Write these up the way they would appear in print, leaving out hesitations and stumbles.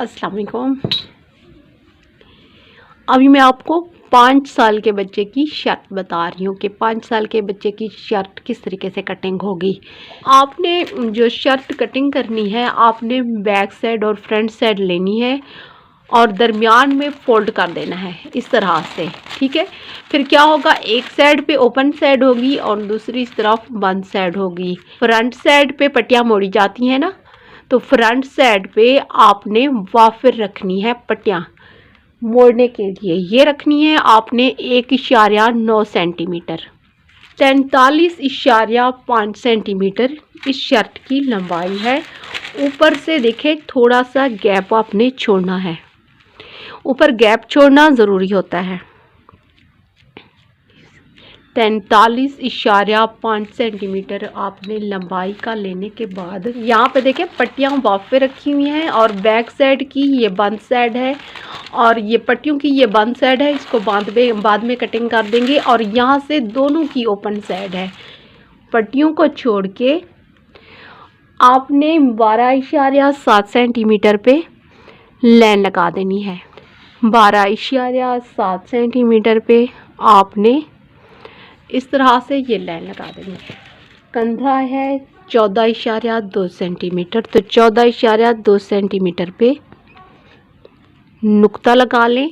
अस्सलाम वालेकुम। अभी मैं आपको 5 साल के बच्चे की शर्ट बता रही हूँ कि 5 साल के बच्चे की शर्ट किस तरीके से कटिंग होगी। आपने जो शर्ट कटिंग करनी है, आपने बैक साइड और फ्रंट साइड लेनी है और दरमियान में फोल्ड कर देना है इस तरह से, ठीक है। फिर क्या होगा, एक साइड पे ओपन साइड होगी और दूसरी तरफ बंद साइड होगी। फ्रंट साइड पे पट्टियाँ मोड़ी जाती हैं ना, तो फ्रंट साइड पे आपने वाफिर रखनी है पट्टियाँ मोड़ने के लिए। ये रखनी है आपने 1.9 सेंटीमीटर, 43.5 सेंटीमीटर इस शर्ट की लंबाई है। ऊपर से देखें थोड़ा सा गैप आपने छोड़ना है, ऊपर गैप छोड़ना ज़रूरी होता है। 43.5 सेंटीमीटर आपने लंबाई का लेने के बाद यहाँ पे देखें पट्टियाँ वाफे रखी हुई हैं और बैक साइड की ये बंद साइड है और ये पट्टियों की ये बंद साइड है। इसको बाद में कटिंग कर देंगे। और यहाँ से दोनों की ओपन साइड है। पट्टियों को छोड़ के आपने 12.7 सेंटीमीटर पे लाइन लगा देनी है। 12.7 सेंटीमीटर पे आपने इस तरह से ये लाइन लगा देनी है। कंधा है 14.2 सेंटीमीटर, तो 14.2 सेंटीमीटर पे नुक्ता लगा लें।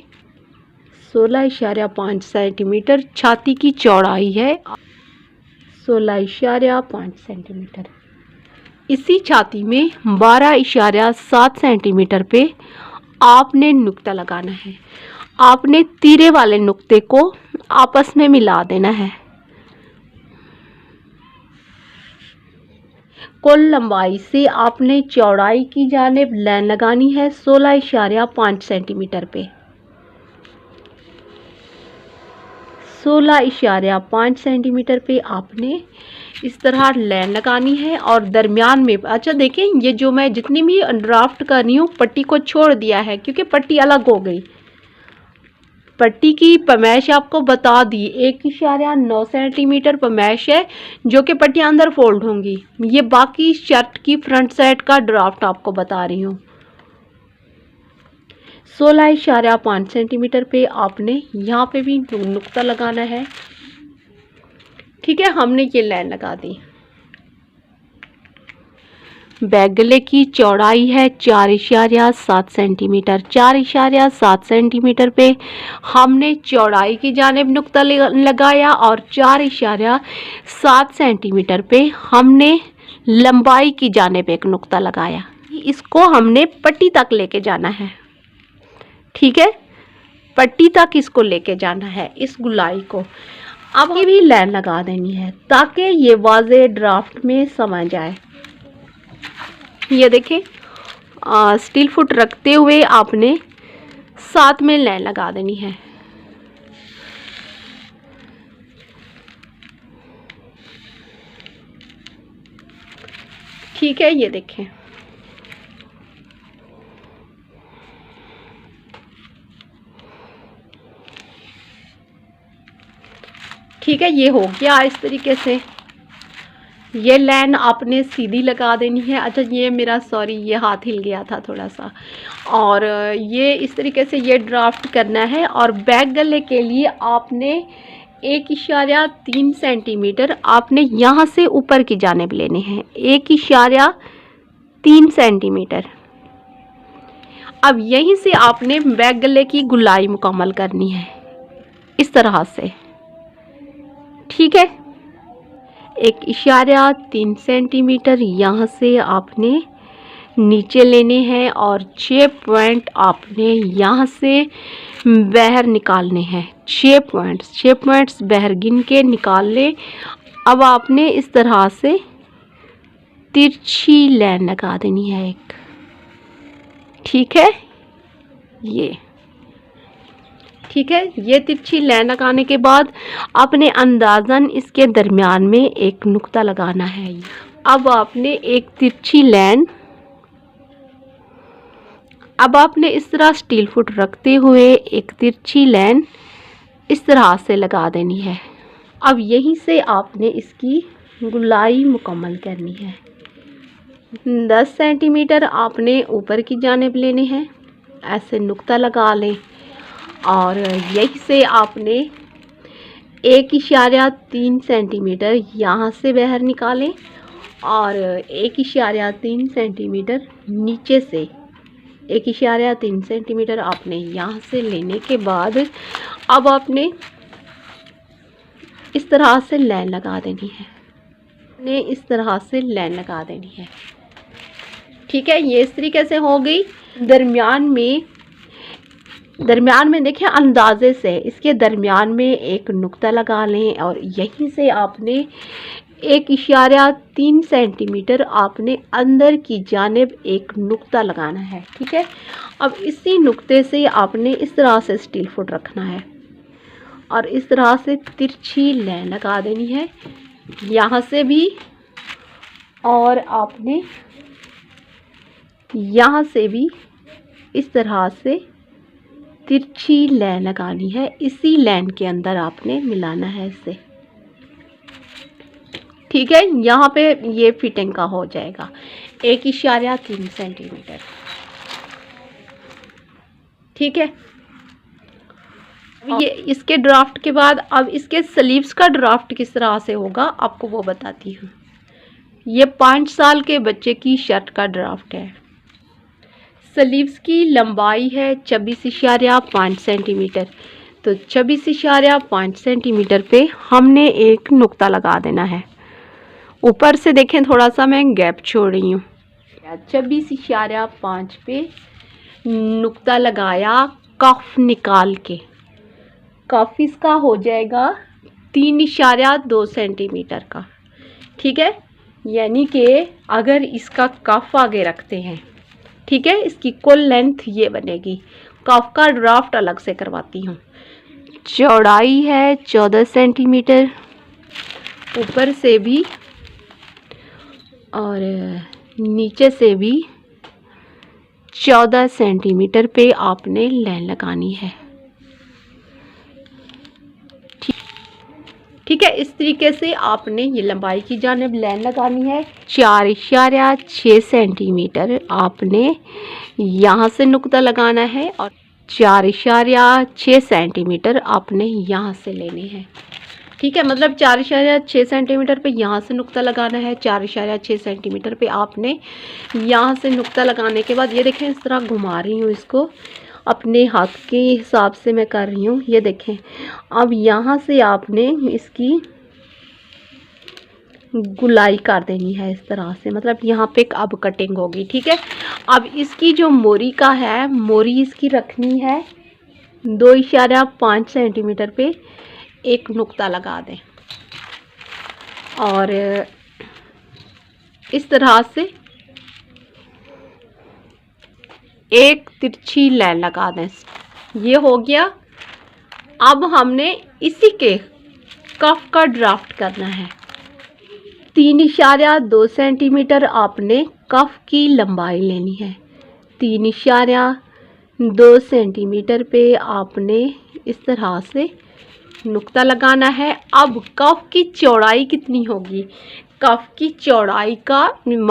16.5 सेंटीमीटर छाती की चौड़ाई है, 16.5 सेंटीमीटर। इसी छाती में 12.7 सेंटीमीटर पे आपने नुक्ता लगाना है। आपने तीरे वाले नुक्ते को आपस में मिला देना है। कुल लंबाई से आपने चौड़ाई की जानिब लाइन लगानी है 16.5 सेंटीमीटर पे। 16.5 सेंटीमीटर पे आपने इस तरह लाइन लगानी है और दरमियान में, अच्छा देखें, ये जो मैं जितनी भी ड्राफ्ट कर रही हूँ पट्टी को छोड़ दिया है क्योंकि पट्टी अलग हो गई। पट्टी की पमैश आपको बता दी, 1.9 सेंटीमीटर पमैश है जो कि पट्टियाँ अंदर फोल्ड होंगी। ये बाकी शर्ट की फ्रंट साइड का ड्राफ्ट आपको बता रही हूँ। 16.5 सेंटीमीटर पे आपने यहाँ पे भी नुक्ता लगाना है, ठीक है। हमने ये लाइन लगा दी। बैक गले की चौड़ाई है 4.7 सेंटीमीटर। 4.7 सेंटीमीटर पे हमने चौड़ाई की जानिब नुक्ता लगाया और 4.7 सेंटीमीटर पे हमने लंबाई की जानिब एक नुक्ता लगाया। इसको हमने पट्टी तक लेके जाना है, ठीक है। पट्टी तक इसको लेके जाना है, इस गुलाई को। अब ये भी लाइन लगा देनी है ताकि ये वाज़े ड्राफ्ट में समझ आए। ये देखें, स्टील फुट रखते हुए आपने साथ में लाइन लगा देनी है। ठीक है, ये देखें, ठीक है, ये हो गया इस तरीके से। ये लाइन आपने सीधी लगा देनी है। अच्छा ये मेरा सॉरी, ये हाथ हिल गया था थोड़ा सा। और ये इस तरीके से ये ड्राफ्ट करना है। और बैक गले के लिए आपने 1.3 सेंटीमीटर आपने यहाँ से ऊपर की जानिब लेने हैं, 1.3 सेंटीमीटर। अब यहीं से आपने बैक गले की गुलाई मुकम्मल करनी है इस तरह से, ठीक है। 1.3 सेंटीमीटर यहाँ से आपने नीचे लेने हैं और 6 पॉइंट आपने यहाँ से बाहर निकालने हैं। 6 पॉइंट्स बाहर गिन के निकाल लें। अब आपने इस तरह से तिरछी लाइन लगा देनी है एक, ठीक है। ये ठीक है, ये तिरछी लाइन लगाने के बाद आपने अंदाज़न इसके दरमियान में एक नुक्ता लगाना है। अब आपने एक तिरछी लाइन, अब आपने इस तरह स्टील फुट रखते हुए एक तिरछी लाइन इस तरह से लगा देनी है। अब यहीं से आपने इसकी गुलाई मुकम्मल करनी है। 10 सेंटीमीटर आपने ऊपर की जानिब लेने हैं ऐसे नुक्ता लगा लें और यहीं से आपने 1.3 सेंटीमीटर यहाँ से बाहर निकालें और 1.3 सेंटीमीटर नीचे से 1.3 सेंटीमीटर आपने यहाँ से लेने के बाद अब आपने इस तरह से लाइन लगा देनी है, इस तरह से लाइन लगा देनी है। ठीक है, ये इस तरीके से हो गई। दरमियान में देखिए अंदाजे से इसके दरमियान में एक नुक्ता लगा लें और यहीं से आपने 1.3 सेंटीमीटर आपने अंदर की जानिब एक नुक्ता लगाना है। ठीक है, अब इसी नुक्ते से आपने इस तरह से स्टील फुट रखना है और इस तरह से तिरछी लाइन लगा देनी है यहाँ से भी, और आपने यहाँ से भी इस तरह से तिरछी लाइन लगानी है। इसी लाइन के अंदर आपने मिलाना है इसे। ठीक है, यहाँ पे ये फिटिंग का हो जाएगा 1.3 सेंटीमीटर। ठीक है, ये इसके ड्राफ्ट के बाद अब इसके स्लीव्स का ड्राफ्ट किस तरह से होगा आपको वो बताती हूँ। ये 5 साल के बच्चे की शर्ट का ड्राफ्ट है। स्लीव्स की लंबाई है 26.5 सेंटीमीटर। तो 26.5 सेंटीमीटर पे हमने एक नुक्ता लगा देना है। ऊपर से देखें थोड़ा सा मैं गैप छोड़ रही हूँ। 26.5 पे नुक्ता लगाया, कफ निकाल के कफ इसका हो जाएगा 3.2 सेंटीमीटर का। ठीक है, यानी कि अगर इसका कफ आगे रखते हैं, ठीक है, इसकी कुल लेंथ ये बनेगी। कफ का ड्राफ्ट अलग से करवाती हूँ। चौड़ाई है 14 सेंटीमीटर ऊपर से भी और नीचे से भी 14 सेंटीमीटर पे आपने लाइन लगानी है। ठीक है, इस तरीके से आपने ये लंबाई की जानिब लाइन लगानी है। 4.6 सेंटीमीटर आपने यहाँ से नुक्ता लगाना है और 4.6 सेंटीमीटर आपने यहाँ से लेने हैं। ठीक है, मतलब 4.6 सेंटीमीटर पे यहाँ से नुक्ता लगाना है। 4.6 सेंटीमीटर पे आपने यहाँ से नुक्ता लगाने के बाद ये देखें इस तरह घुमा रही हूँ इसको, अपने हाथ के हिसाब से मैं कर रही हूँ। ये देखें, अब यहाँ से आपने इसकी गुलाई कर देनी है इस तरह से, मतलब यहाँ पे एक अब कटिंग होगी। ठीक है, अब इसकी जो मोरी का है, मोरी इसकी रखनी है 2.5 सेंटीमीटर पे एक नुक्ता लगा दें और इस तरह से एक तिरछी लाइन लगा दें। ये हो गया। अब हमने इसी के कफ का ड्राफ्ट करना है। 3.2 सेंटीमीटर आपने कफ की लंबाई लेनी है। 3.2 सेंटीमीटर पे आपने इस तरह से नुक्ता लगाना है। अब कफ की चौड़ाई कितनी होगी? कफ की चौड़ाई का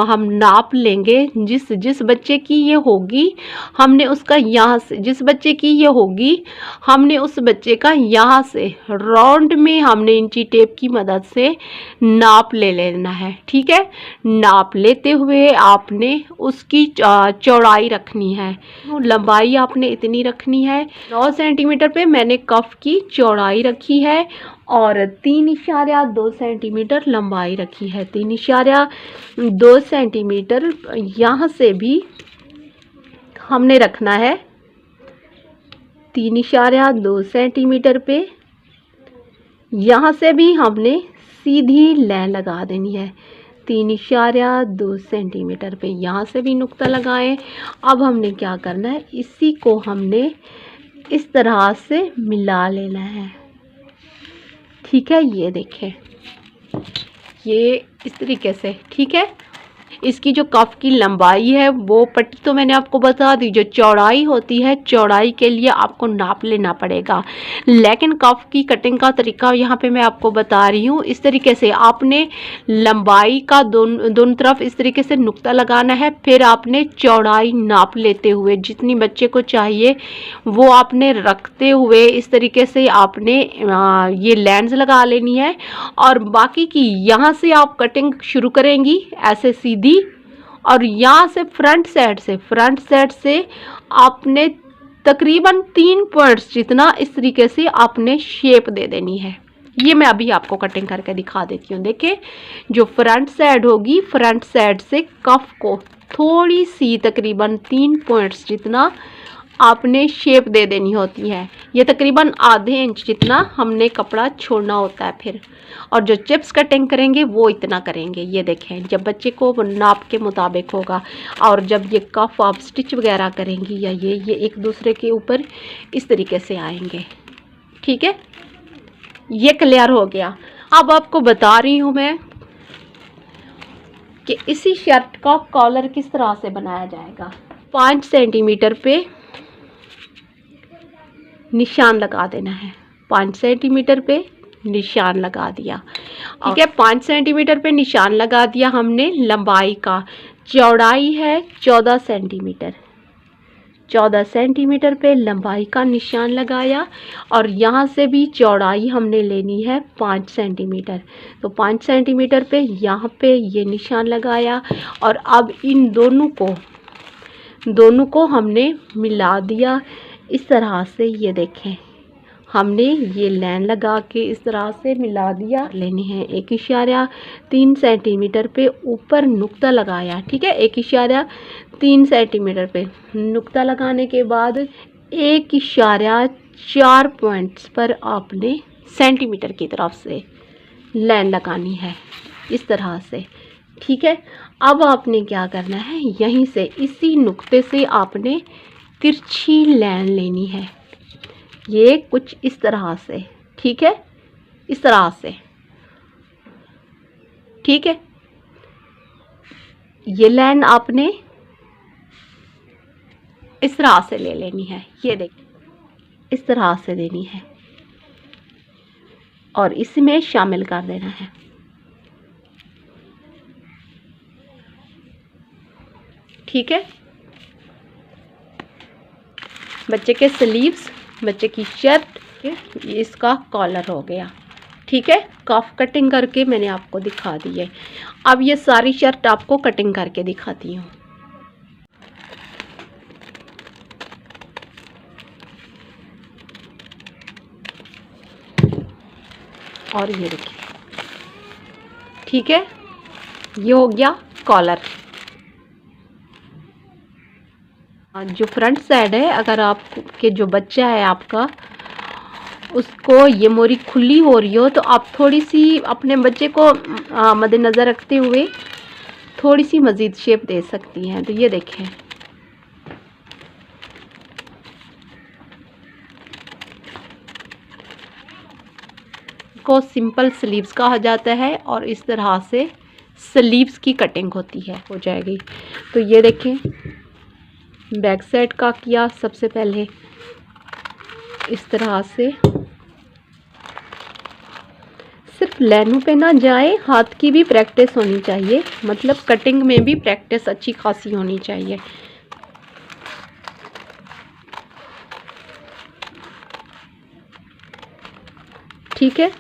हम नाप लेंगे। जिस बच्चे की ये होगी हमने उसका यहाँ से, जिस बच्चे की ये होगी हमने उस बच्चे का यहाँ से राउंड में हमने इंची टेप की मदद से नाप ले लेना है। ठीक है, नाप लेते हुए आपने उसकी चौड़ाई रखनी है। लंबाई आपने इतनी रखनी है। 9 सेंटीमीटर पे मैंने कफ की चौड़ाई रखी है और 3.2 सेंटीमीटर लंबाई रखी है। 3.2 सेंटीमीटर यहाँ से भी हमने रखना है। 3.2 सेंटीमीटर पे यहाँ से भी हमने सीधी लाइन लगा देनी है। 3.2 सेंटीमीटर पे यहाँ से भी नुक्ता लगाएं। अब हमने क्या करना है, इसी को हमने इस तरह से मिला लेना है। ठीक है, ये देखें, ये इस तरीके से। ठीक है, इसकी जो कफ की लंबाई है वो पट्टी तो मैंने आपको बता दी, जो चौड़ाई होती है चौड़ाई के लिए आपको नाप लेना पड़ेगा, लेकिन कफ की कटिंग का तरीका यहाँ पे मैं आपको बता रही हूँ। इस तरीके से आपने लंबाई का दोनों तरफ इस तरीके से नुक्ता लगाना है, फिर आपने चौड़ाई नाप लेते हुए जितनी बच्चे को चाहिए वो आपने रखते हुए इस तरीके से आपने ये लेंस लगा लेनी है। और बाकी की यहाँ से आप कटिंग शुरू करेंगी ऐसे सीधी, और यहाँ से फ्रंट साइड से आपने तकरीबन 3 पॉइंट्स जितना इस तरीके से आपने शेप दे देनी है। ये मैं अभी आपको कटिंग करके दिखा देती हूँ। देखिए जो फ्रंट साइड होगी, फ्रंट साइड से कफ को थोड़ी सी तकरीबन 3 पॉइंट्स जितना आपने शेप दे देनी होती है। ये तकरीबन आधे इंच जितना हमने कपड़ा छोड़ना होता है फिर, और जो चिप्स कटिंग करेंगे वो इतना करेंगे। ये देखें जब बच्चे को नाप के मुताबिक होगा, और जब ये कफ आप स्टिच वगैरह करेंगी या ये एक दूसरे के ऊपर इस तरीके से आएंगे। ठीक है, ये क्लियर हो गया। अब आपको बता रही हूँ मैं कि इसी शर्ट का कॉलर किस तरह से बनाया जाएगा। 5 सेंटीमीटर पे निशान लगा देना है, 5 सेंटीमीटर पे निशान लगा दिया। ठीक है, 5 सेंटीमीटर पे निशान लगा दिया हमने। लंबाई का, चौड़ाई है 14 सेंटीमीटर, 14 सेंटीमीटर पे लंबाई का निशान लगाया, और यहाँ से भी चौड़ाई हमने लेनी है 5 सेंटीमीटर। तो 5 सेंटीमीटर पे यहाँ पे ये निशान लगाया, और अब इन दोनों को हमने मिला दिया इस तरह से। ये देखें हमने ये लाइन लगा के इस तरह से मिला दिया। लेनी है 1.3 सेंटीमीटर पे ऊपर नुक्ता लगाया। ठीक है, 1.3 सेंटीमीटर पे नुक्ता लगाने के बाद 1.4 पॉइंट्स पर आपने सेंटीमीटर की तरफ से लाइन लगानी है इस तरह से। ठीक है, अब आपने क्या करना है, यहीं से इसी नुक्ते से आपने तिरछी लाइन लेनी है, ये कुछ इस तरह से। ठीक है, इस तरह से। ठीक है, ये लाइन आपने इस तरह से ले लेनी है। ये देखिए इस तरह से देनी है और इसमें शामिल कर देना है। ठीक है, बच्चे के स्लीव्स, बच्चे की शर्ट, इसका कॉलर हो गया। ठीक है, कफ कटिंग करके मैंने आपको दिखा दी है। अब ये सारी शर्ट आपको कटिंग करके दिखाती हूँ। और ये देखिए, ठीक है, ये हो गया कॉलर। जो फ्रंट साइड है, अगर आपके जो बच्चा है आपका उसको ये मोरी खुली हो रही हो तो आप थोड़ी सी अपने बच्चे को मद्देनज़र रखते हुए थोड़ी सी मज़ीद शेप दे सकती हैं। तो ये देखें, को सिंपल स्लीव्स कहा जाता है और इस तरह से स्लीव्स की कटिंग होती है, हो जाएगी। तो ये देखें, बैक साइड का किया सबसे पहले इस तरह से। सिर्फ लाइनों पे ना जाए, हाथ की भी प्रैक्टिस होनी चाहिए, मतलब कटिंग में भी प्रैक्टिस अच्छी खासी होनी चाहिए। ठीक है,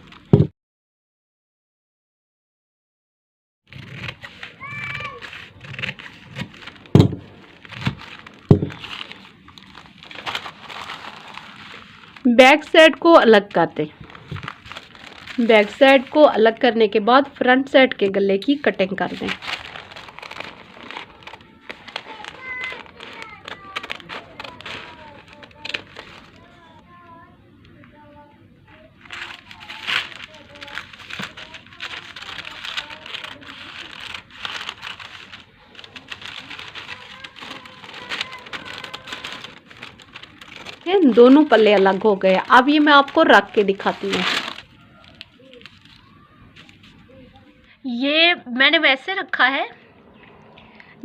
बैक साइड को अलग कर दें। बैक साइड को अलग करने के बाद फ्रंट साइड के गले की कटिंग कर दें। दोनों पल्ले अलग हो गए। अब ये मैं आपको रख के दिखाती हूँ। ये मैंने वैसे रखा है,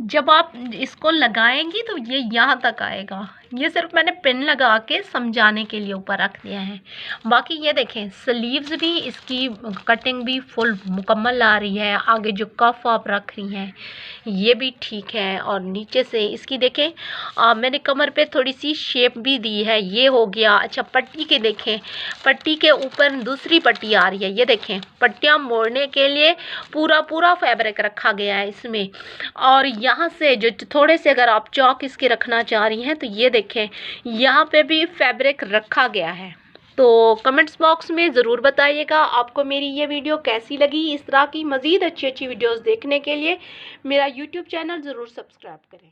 जब आप इसको लगाएंगी तो ये यहाँ तक आएगा। ये सिर्फ मैंने पिन लगा के समझाने के लिए ऊपर रख दिया है। बाकी ये देखें स्लीव्स भी इसकी कटिंग भी फुल मुकम्मल आ रही है। आगे जो कफ आप रख रही हैं ये भी ठीक है। और नीचे से इसकी देखें मैंने कमर पे थोड़ी सी शेप भी दी है। ये हो गया। अच्छा पट्टी के देखें, पट्टी के ऊपर दूसरी पट्टी आ रही है। ये देखें पट्टियाँ मोड़ने के लिए पूरा फैब्रिक रखा गया है इसमें। और यहाँ से जो थोड़े से अगर आप चौक इसके रखना चाह रही हैं तो ये देखें यहाँ पे भी फैब्रिक रखा गया है। तो कमेंट्स बॉक्स में ज़रूर बताइएगा आपको मेरी ये वीडियो कैसी लगी। इस तरह की मज़ीद अच्छी वीडियोस देखने के लिए मेरा यूट्यूब चैनल ज़रूर सब्सक्राइब करें।